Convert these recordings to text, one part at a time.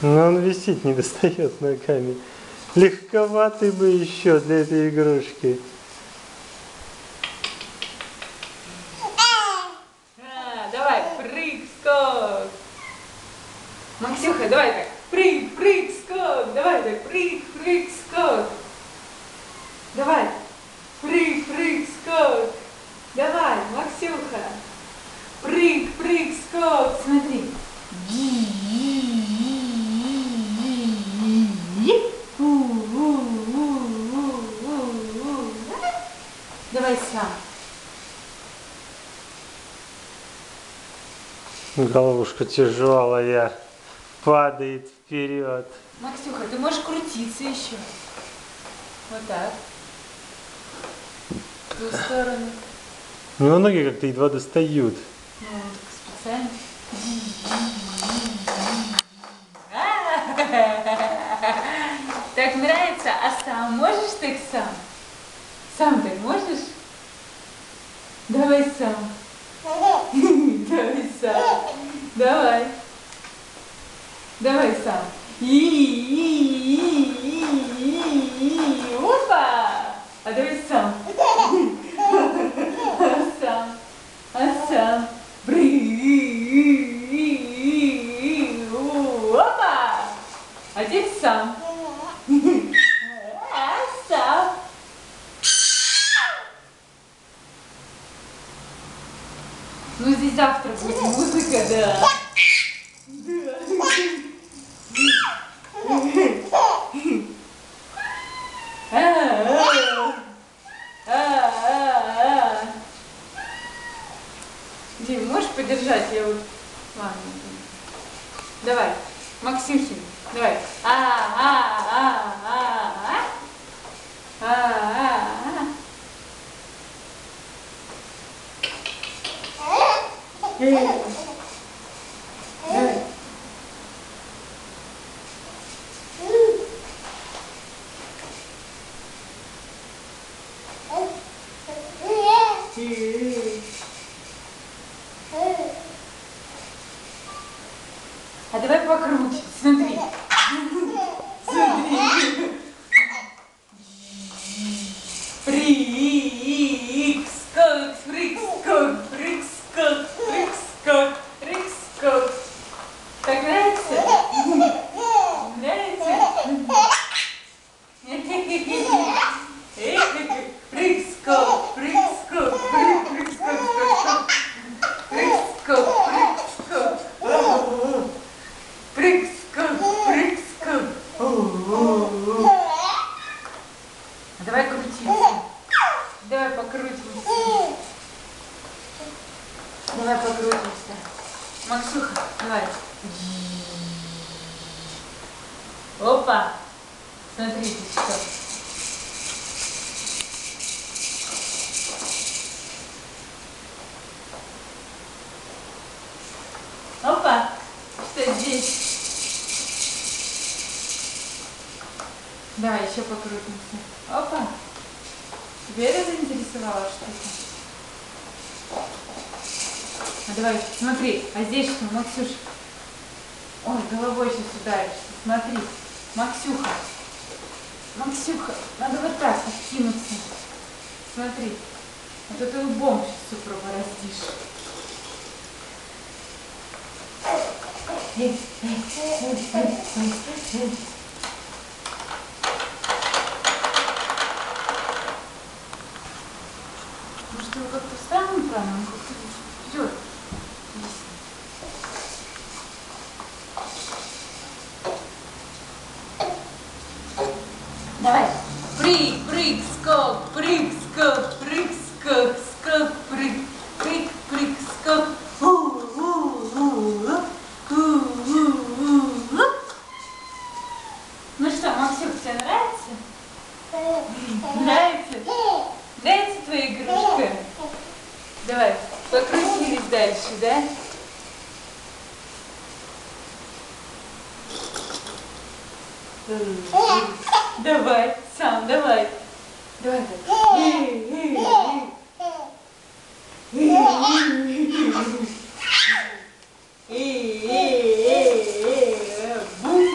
Но он висит, не достает ногами. Легковатый бы еще для этой игрушки. Давай, прыг-скок. Максюха, давай так. Прыг-прыг-скок. Давай так. Прыг-прыг-скок. Давай. Прыг-прыг-скок. Давай, Максюха. Прыг-прыг-скок. Смотри. Давай сам. Головушка тяжелая, падает вперед. Максюха, ты можешь крутиться еще. Вот так. В ту сторону. У него ноги как-то едва достают. Ну, так специально. Так нравится? А сам можешь так сам? Сам так можешь? Давай сам. Давай сам. Давай. Давай сам. Опа! А давай сам. Сам. А сам. Опа! А теперь сам. А сам. Ну здесь завтра будет музыка, да. Дим, можешь подержать? Я вот... Ладно. Давай. Максюхин, давай. Давай. А давай покрутим, смотри. Смотри. Прыг-скок, прыг-скок, прыг-скок, прыг-скок, прыг-скок. Так нравится? Нравится? Прыг-скок, прыг-скок, прыг-скок, прыг-скок, прыг-скок. Прыг-скок, прыг-скок. Давай крутиться. Давай покрутимся. Давай покрутимся. Максюха, давай. Опа. Смотрите, что. Опа. Что здесь? Давай еще покрутимся. Опа. Тебя это заинтересовало что-то? А давай, смотри, а здесь что, Максюша? Ой, головой сейчас ударишься. Смотри, Максюха. Максюха, надо вот так откинуться. Смотри, а то ты лбом сейчас все пробороздишь. Может, его как-то странно правильно, он как-то идет. Давай. Прыг, прыг, скок, прыг, скок, прыг, скок, скок, прыг, прыг, прыг, скок. Ну что, Максюк, тебе нравится? Нравится? Нравится твоя игрушка? Давай, покрутились дальше, да? Давай, сам, давай. Давай так. Бум.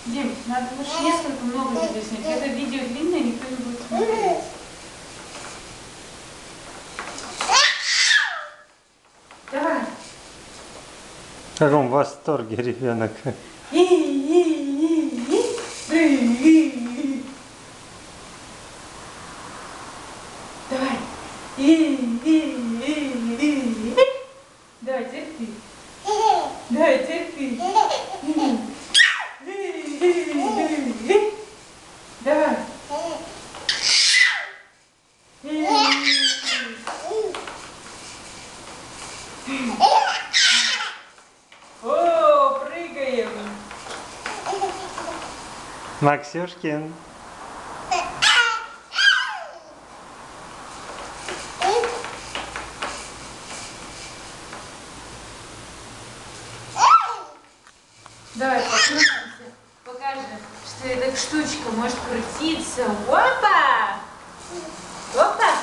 Дим, надо лучше несколько много видео снять. Это видео длинное, никто не будет смотреть. Давай. В каком восторге ребенок. Давай. Давай, терпи. Давай, терпи. Давай. О, прыгаем. Максюшкин. Давай, покрутимся. Покажем, что эта штучка может крутиться. Опа! Опа!